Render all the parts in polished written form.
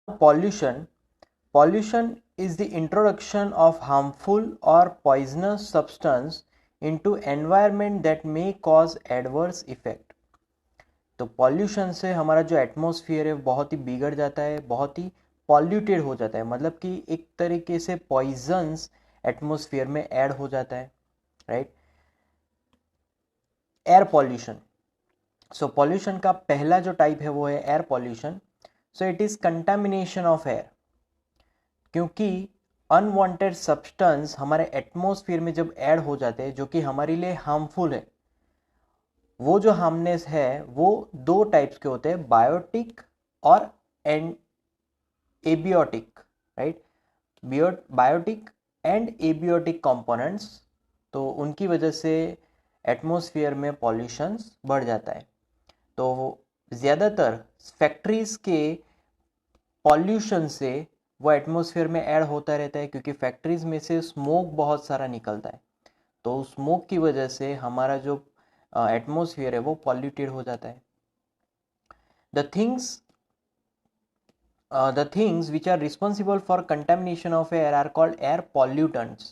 Pollution. Pollution is the introduction of harmful or poisonous substance into environment that may cause adverse effect. तो pollution से हमारा जो atmosphere है बहुत ही बिगड़ जाता है, बहुत ही पॉल्यूटेड हो जाता है, मतलब कि एक तरीके से पॉइजन्स एटमॉस्फेयर में ऐड हो जाता है, right. Air pollution. So pollution का पहला जो टाइप है वो है air pollution. So it is contamination of air. क्योंकि अनवांटेड सब्सटेंस हमारे एटमॉस्फेयर में जब ऐड हो जाते हैं जो कि हमारे लिए हार्मफुल है, वो जो हार्मनेस है वो दो टाइप्स के होते हैं, बायोटिक और abiotic, right. Biotic and abiotic components. तो उनकी वजह से एटमॉस्फेयर में पॉल्यूशन बढ़ जाता है. तो ज़्यादातर फैक्ट्रीज के पॉल्यूशन से वो एटमॉस्फेयर में ऐड होता रहता है, क्योंकि फैक्ट्रीज में से स्मोक बहुत सारा निकलता है. तो स्मोक की वजह से हमारा जो एटमॉस्फेयर है वो पॉल्यूटेड हो जाता है. The things the things which are responsible for contamination of air are called air pollutants.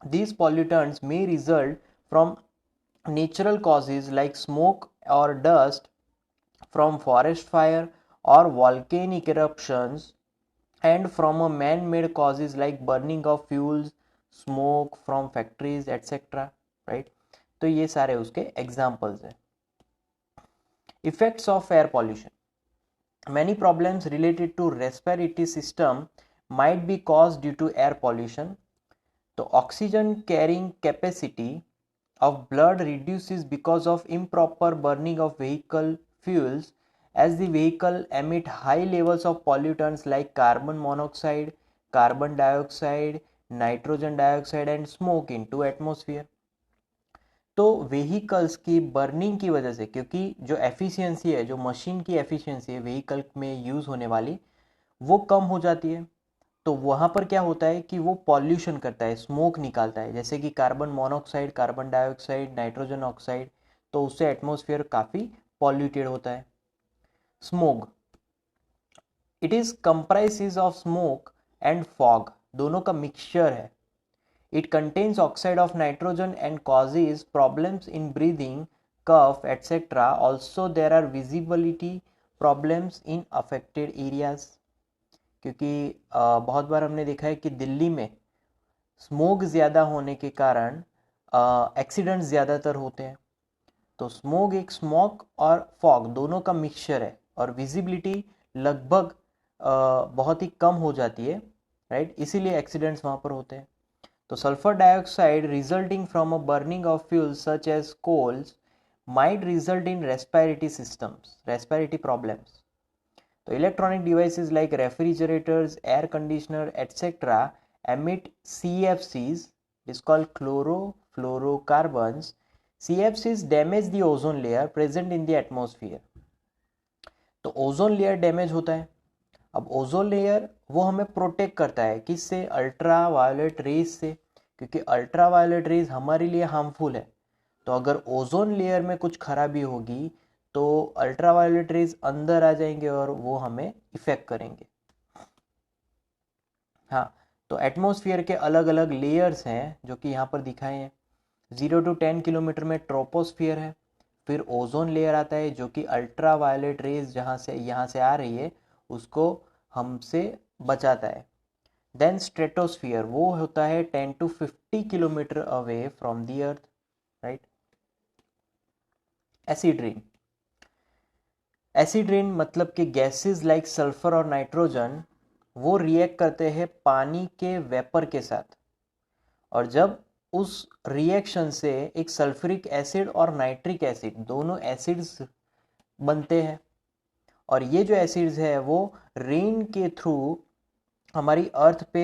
These pollutants may result from natural causes like smoke or dust from forest fire or volcanic eruptions, and from a man-made causes like burning of fuels, smoke from factories, etc. right. तो ये सारे उसके examples हैं. Effects of air pollution. Many problems related to respiratory system might be caused due to air pollution. The oxygen carrying capacity of blood reduces because of improper burning of vehicle fuels, as the vehicle emit high levels of pollutants like carbon monoxide, carbon dioxide, nitrogen dioxide and smoke into atmosphere. तो vehicles की burning की वजह से, क्योंकि जो efficiency है, जो machine की एफिशिएंसी है व्हीकल में यूज़ होने वाली, वो कम हो जाती है. तो वहाँ पर क्या होता है कि वो पॉल्यूशन करता है, स्मोक निकालता है, जैसे कि carbon monoxide, carbon dioxide, nitrogen oxide. तो उससे एटमॉस्फेयर काफ़ी पॉल्यूटेड होता है. Smoke, it is comprises of smoke and fog, दोनों का मिक्सचर है. It contains oxide of nitrogen and causes problems in breathing, cough, etc. Also, there are visibility problems in affected areas. क्योंकि बहुत बार हमने देखा है कि दिल्ली में स्मोक ज़्यादा होने के कारण एक्सीडेंट्स ज़्यादातर होते हैं. तो स्मोक एक स्मोक और फॉग दोनों का मिक्सचर है, और विजिबिलिटी लगभग बहुत ही कम हो जाती है, राइट. इसीलिए एक्सीडेंट्स वहाँ पर होते हैं. तो sulfur dioxide resulting from a burning of fuels such as coals might result in respiratory problems. So electronic devices like refrigerators, air conditioner, etc. emit CFCs. It is called chlorofluorocarbons. CFCs damage the ozone layer present in the atmosphere. तो ozone layer damage होता है. अब ozone layer वो हमें protect करता है किससे? Ultra violet rays से, क्योंकि अल्ट्रा वायलेट रेज हमारे लिए हार्मफुल है. तो अगर ओजोन लेयर में कुछ खराबी होगी तो अल्ट्रा वायलेट रेज अंदर आ जाएंगे और वो हमें इफेक्ट करेंगे. हाँ, तो एटमॉस्फेयर के अलग अलग लेयर्स हैं जो कि यहाँ पर दिखाए हैं. 0 to 10 किलोमीटर में ट्रोपोस्फियर है. फिर ओजोन लेयर आता है जो कि अल्ट्रा वायलेट रेज यहाँ से आ रही है उसको हमसे बचाता है. देन स्ट्रेटोस्फियर, वो होता है 10 to 50 kilometre away from the earth, right. Acid rain. Acid rain मतलब कि गैसेस लाइक सल्फर और नाइट्रोजन वो रिएक्ट करते हैं पानी के वेपर के साथ, और जब उस रिएक्शन से एक सल्फ्यूरिक एसिड और नाइट्रिक एसिड दोनों एसिड्स बनते हैं, और ये जो एसिड्स है वो रेन के थ्रू हमारी अर्थ पे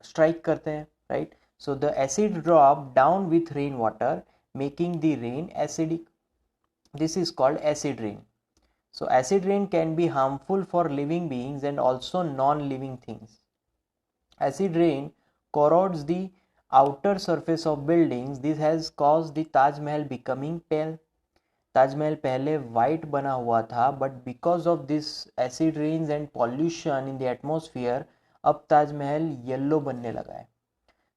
स्ट्राइक करते हैं, right. So the acid drop down with rain water making the rain acidic. This is called acid rain. So acid rain can be harmful for living beings and also non-living things. Acid rain corrodes the outer surface of buildings. This has caused the Taj Mahal becoming pale. Taj Mahal पहले white बना हुआ था, but because of this acid rains and pollution in the atmosphere अब Taj Mahal yellow बनने लगा है.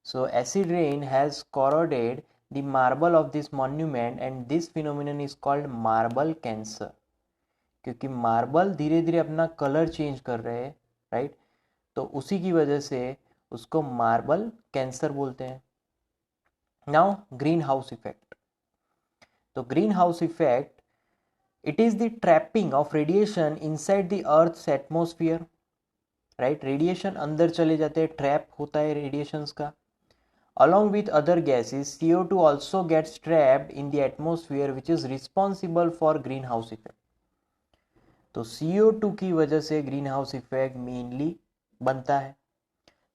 So acid rain has corroded the marble of this monument and this phenomenon is called marble cancer. क्योंकि marble धीरे धीरे अपना कलर चेंज कर रहे हैं, राइट, तो उसी की वजह से उसको मार्बल कैंसर बोलते हैं. Now green house effect. तो green house effect, it is the trapping of radiation inside the earth's atmosphere, right, radiation अंदर चले जाते हैं, ट्रैप होता है रेडिएशंस का. Along with other gases, CO2 also gets trapped in the atmosphere which is responsible for greenhouse effect. तो CO2 की वजह से ग्रीन हाउस इफेक्ट मेनली बनता है.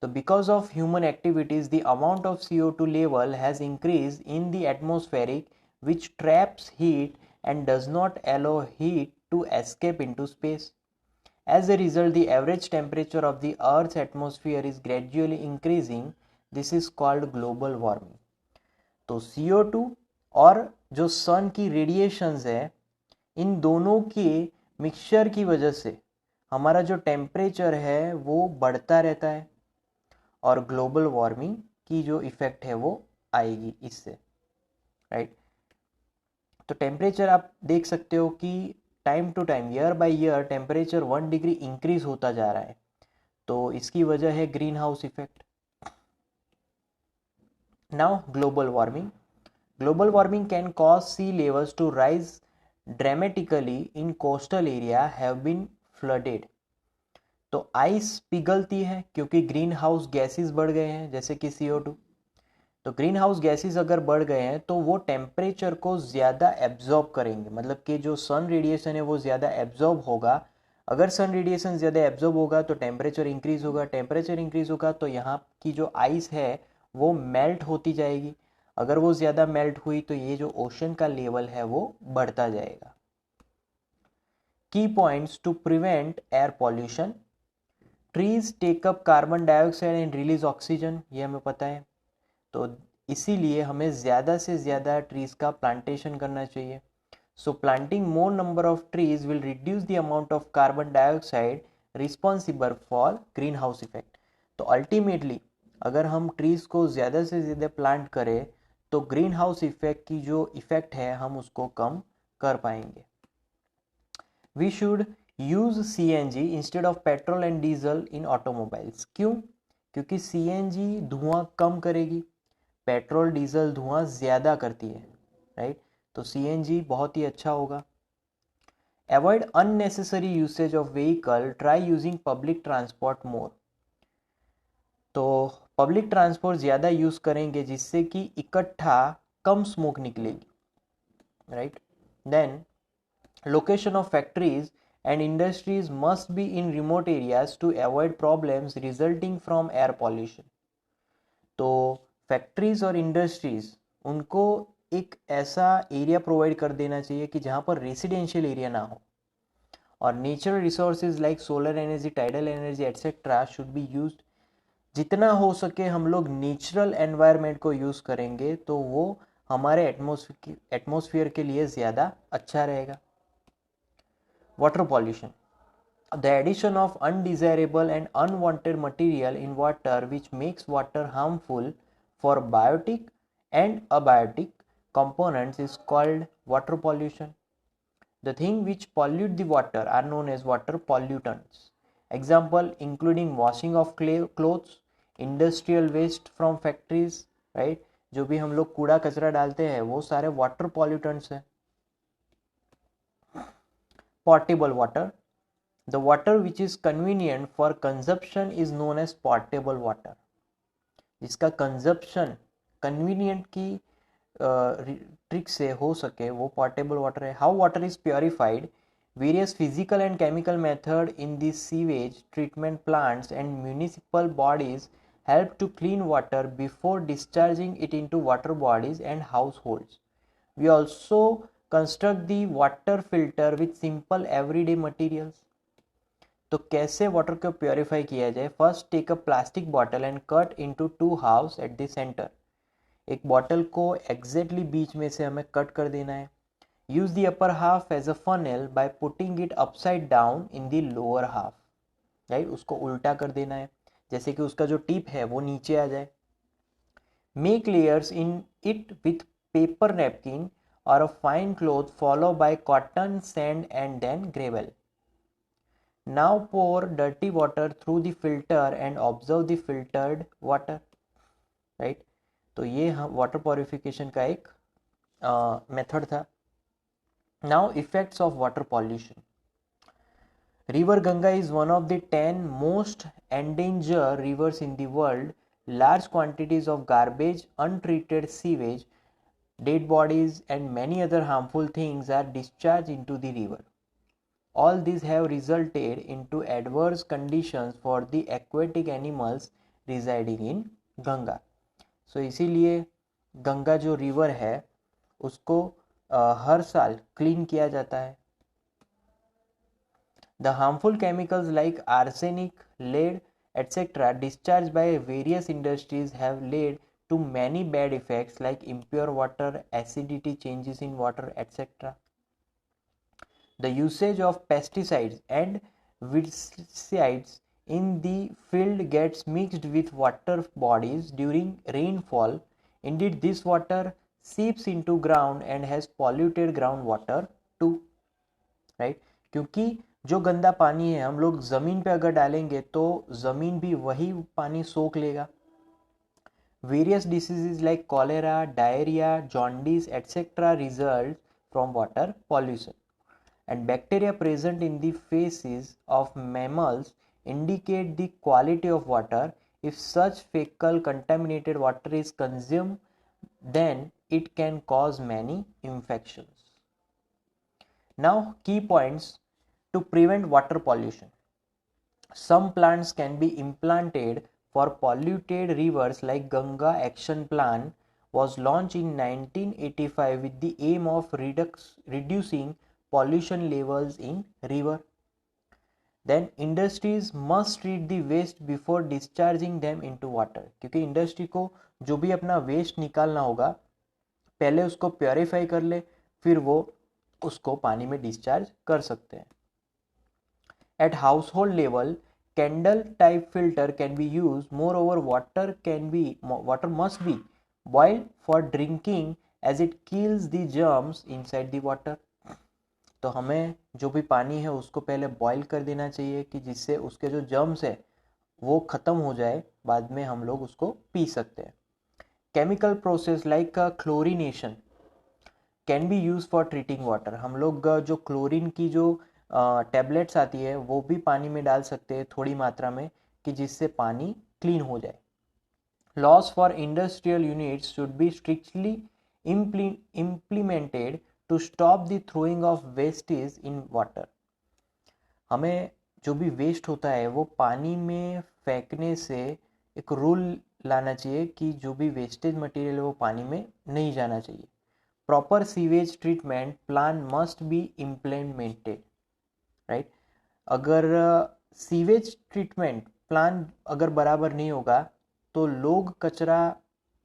तो because of human activities, the amount of CO2 level has increased in the atmospheric which traps heat and does not allow heat to escape into space. As a result, the average temperature of the Earth's atmosphere is gradually increasing. This is called global warming. तो CO2 और जो सन की radiations है, इन दोनों के mixture की वजह से हमारा जो टेम्परेचर है वो बढ़ता रहता है और ग्लोबल वार्मिंग की जो इफेक्ट है वो आएगी इससे, राइट. तो टेम्परेचर आप देख सकते हो कि time to time, year by year temperature 1 degree increase होता जा रहा है. तो इसकी वजह है green house effect. Now global warming. Global warming can cause sea levels to rise dramatically in coastal area have been flooded. तो आइस पिघलती है क्योंकि ग्रीन हाउस गैसेस बढ़ गए हैं जैसे कि CO2. तो ग्रीन हाउस गैसेस अगर बढ़ गए हैं तो वो टेम्परेचर को ज़्यादा एब्जॉर्ब करेंगे, मतलब कि जो सन रेडिएशन है वो ज़्यादा एब्जॉर्ब होगा. अगर सन रेडिएशन ज़्यादा एब्जॉर्ब होगा तो टेम्परेचर इंक्रीज होगा, टेम्परेचर इंक्रीज होगा तो यहाँ की जो आइस है वो मेल्ट होती जाएगी. अगर वो ज़्यादा मेल्ट हुई तो ये जो ओशन का लेवल है वो बढ़ता जाएगा. Key points to prevent air pollution. Trees take up carbon dioxide and release oxygen, ये हमें पता है. तो इसीलिए हमें ज़्यादा से ज़्यादा ट्रीज का प्लांटेशन करना चाहिए. So planting more number of trees will reduce the amount of carbon dioxide responsible for green house effect. तो अल्टीमेटली अगर हम ट्रीज को ज़्यादा से ज़्यादा प्लांट करें तो ग्रीन हाउस इफेक्ट की जो इफेक्ट है हम उसको कम कर पाएंगे. We should use CNG instead of petrol and diesel in automobiles. क्यों? क्योंकि CNG धुआं कम करेगी, पेट्रोल डीजल धुआं ज़्यादा करती है, राइट. तो CNG बहुत ही अच्छा होगा. Avoid unnecessary usage of vehicle, try using public transport more. तो पब्लिक ट्रांसपोर्ट ज़्यादा यूज़ करेंगे जिससे कि इकट्ठा कम स्मोक निकलेगी, right. Then location of factories and industries must be in remote areas to avoid problems resulting from air pollution. तो factories और इंडस्ट्रीज उनको एक ऐसा एरिया प्रोवाइड कर देना चाहिए कि जहाँ पर रेसिडेंशियल एरिया ना हो. और natural resources like solar energy, tidal energy etcetera should be used. जितना हो सके हम लोग नेचुरल एनवायरनमेंट को यूज़ करेंगे तो वो हमारे एटमॉस्फेयर के लिए ज़्यादा अच्छा रहेगा. Water pollution. The addition of undesirable and unwanted material in water which makes water harmful for biotic and abiotic components is called water pollution. The things which pollute the water are known as water pollutants. Example including washing of clothes, industrial waste from factories, right. जो भी हम लोग कूड़ा कचरा डालते हैं वो सारे वाटर पॉल्यूटेंट्स हैं. Potable water. The water which is convenient for consumption is known as potable water. जिसका कंजप्शन कन्वीनियंट की ट्रिक से हो सके वो पोर्टेबल वाटर है. How water is purified. Various physical and chemical method in this sewage treatment plants and municipal bodies help to clean water before discharging it into water bodies and households. We also construct the water filter with simple everyday materials. तो कैसे water को purify किया जाए. First take a plastic bottle and cut into 2 halves at the center. एक bottle को exactly बीच में से हमें कट कर देना है. use the upper half as a funnel by putting it upside down in the lower half, right, उसको उल्टा कर देना है, जैसे कि उसका जो टिप है वो नीचे आ जाए. Make layers in it with paper napkin or a fine cloth followed by cotton, sand and then gravel. Now pour dirty water through the filter and observe the filtered water, right. तो ये water purification का एक method था. Now effects of water pollution. River Ganga is one of the 10 most endangered rivers in the world. Large quantities of garbage, untreated sewage, dead bodies and many other harmful things are discharged into the river. All these have resulted into adverse conditions for the aquatic animals residing in Ganga. So इसीलिए गंगा जो river है उसको हर साल clean किया जाता है. The harmful chemicals like arsenic, lead, etc. discharged by various industries have led to many bad effects like impure water, acidity, changes in water, etc. The usage of pesticides and weedicides in the field gets mixed with water bodies during rainfall. Indeed, this water seeps into ground and has polluted groundwater too. Right? क्योंकि जो गंदा पानी है हम लोग जमीन पे अगर डालेंगे तो जमीन भी वही पानी सोख लेगा. Various diseases like cholera, diarrhea, jaundice, etc. result from water pollution. And bacteria present in the feces of mammals indicate the quality of water. If such fecal contaminated water is consumed, then it can cause many infections. Now, key points to prevent water pollution. Some plants can be implanted for polluted rivers like Ganga Action Plan was launched in 1985 with the aim of reducing pollution levels in river. Then industries must treat the waste before discharging them into water. क्योंकि industry को जो भी अपना waste निकालना होगा पहले उसको purify कर ले, फिर वो उसको पानी में डिस्चार्ज कर सकते हैं. At household level, candle type filter can be used. Moreover, water must be boiled for drinking as it kills the germs inside the water. तो हमें जो भी पानी है उसको पहले बॉईल कर देना चाहिए कि जिससे उसके जो जर्म्स है वो ख़त्म हो जाए, बाद में हम लोग उसको पी सकते हैं. Chemical process like chlorination can be use for treating water. हम लोग जो क्लोरीन की जो टैबलेट्स आती है वो भी पानी में डाल सकते हैं थोड़ी मात्रा में कि जिससे पानी क्लीन हो जाए. Laws for industrial units should be strictly implemented to stop the throwing of wastage in water. हमें जो भी वेस्ट होता है वो पानी में फेंकने से एक रूल लाना चाहिए कि जो भी वेस्टेज मटेरियल है वो पानी में नहीं जाना चाहिए. Proper sewage treatment plan must be implemented. Right, अगर सीवेज ट्रीटमेंट प्लान अगर बराबर नहीं होगा तो लोग कचरा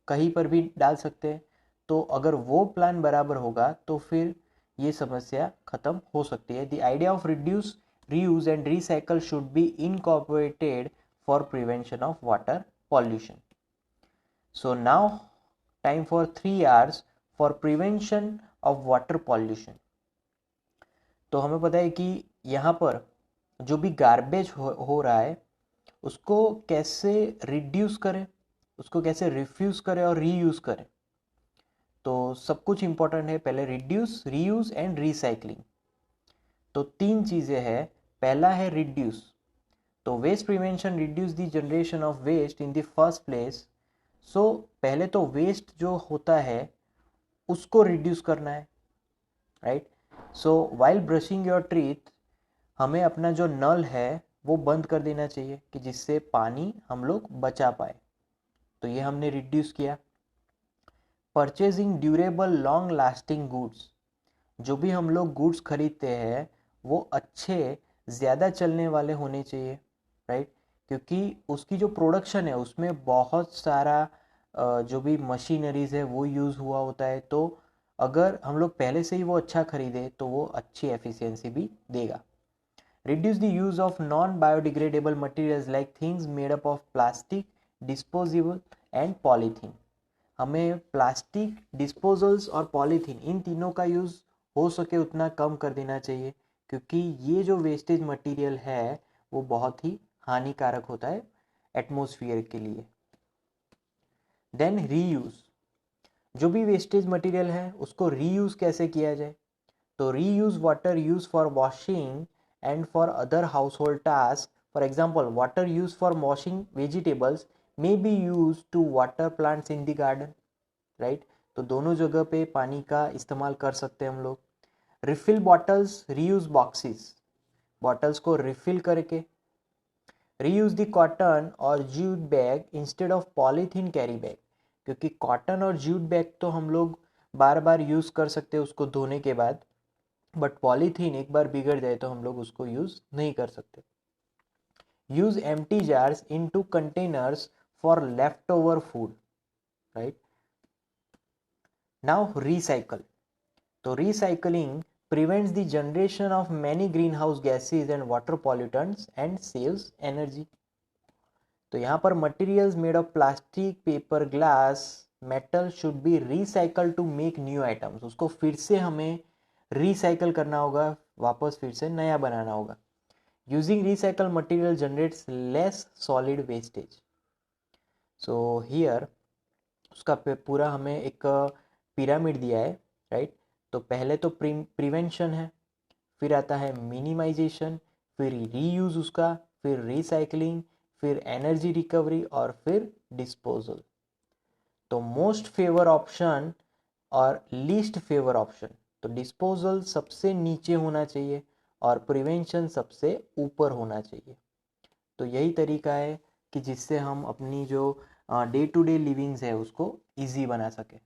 कहीं पर भी डाल सकते हैं. तो अगर वो प्लान बराबर होगा तो फिर ये समस्या खत्म हो सकती है. The idea of reduce, reuse and recycle should be incorporated for prevention of water pollution. So now time for 3 hours for prevention of water pollution. तो हमें पता है कि यहाँ पर जो भी गार्बेज हो रहा है उसको कैसे रिड्यूस करें, उसको कैसे रिफ्यूज़ करें और रीयूज़ करें. तो सब कुछ इम्पोर्टेंट है. पहले रिड्यूस, रीयूज़ एंड रिसाइकलिंग. तो 3 चीज़ें हैं. पहला है रिड्यूस. तो waste prevention reduce the generation of waste in the first place. So पहले तो वेस्ट जो होता है उसको रिड्यूस करना है. Right. So while brushing your teeth हमें अपना जो नल है वो बंद कर देना चाहिए कि जिससे पानी हम लोग बचा पाए. तो ये हमने रिड्यूस किया. Purchasing durable long lasting goods. जो भी हम लोग गुड्स खरीदते हैं वो अच्छे ज़्यादा चलने वाले होने चाहिए. राइट, क्योंकि उसकी जो प्रोडक्शन है उसमें बहुत सारा जो भी मशीनरीज है वो यूज़ हुआ होता है. तो अगर हम लोग पहले से ही वो अच्छा खरीदे तो वो अच्छी एफिशिएंसी भी देगा। Reduce the use of non-biodegradable materials like things made up of plastic, disposable and polythene. हमें प्लास्टिक, डिस्पोजल्स और पॉलीथीन इन तीनों का यूज़ हो सके उतना कम कर देना चाहिए, क्योंकि ये जो वेस्टेज मटेरियल है वो बहुत ही हानिकारक होता है एटमॉस्फेयर के लिए। देन रीयूज़, जो भी वेस्टेज मटेरियल है उसको रीयूज़ कैसे किया जाए? तो reuse water use for washing and for other household tasks. For example, water used for washing vegetables may be used to water plants in the garden, right? तो दोनों जगह पे पानी का इस्तेमाल कर सकते हैं हम लोग। Refill bottles, reuse boxes, bottles को रिफिल करके। रीयूज द कॉटन और jute bag instead of polythene carry bag, क्योंकि कॉटन और जूट बैग तो हम लोग बार बार यूज़ कर सकते हैं उसको धोने के बाद, बट पॉलीथीन एक बार बिगड़ जाए तो हम लोग उसको यूज़ नहीं कर सकते। Use empty jars into containers for left over food, right? Now recycle, तो recycling prevents the generation of many greenhouse gases and water pollutants and saves energy. तो यहाँ पर materials made of plastic, paper, glass, metal should be recycled to make new items. उसको फिर से हमें recycle करना होगा, वापस फिर से नया बनाना होगा। Using recycle material generates less solid wastage. So here उसका पूरा हमें एक पिरामिड दिया है, राइट? तो पहले तो प्रिवेंशन है, फिर आता है मिनिमाइजेशन, फिर रीयूज उसका, फिर रिसाइकलिंग, फिर एनर्जी रिकवरी और फिर डिस्पोजल। तो मोस्ट फेवर ऑप्शन और लीस्ट फेवर ऑप्शन, तो डिस्पोजल सबसे नीचे होना चाहिए और प्रिवेंशन सबसे ऊपर होना चाहिए। तो यही तरीका है कि जिससे हम अपनी जो डे टू डे लिविंग्स है उसको इजी बना सके।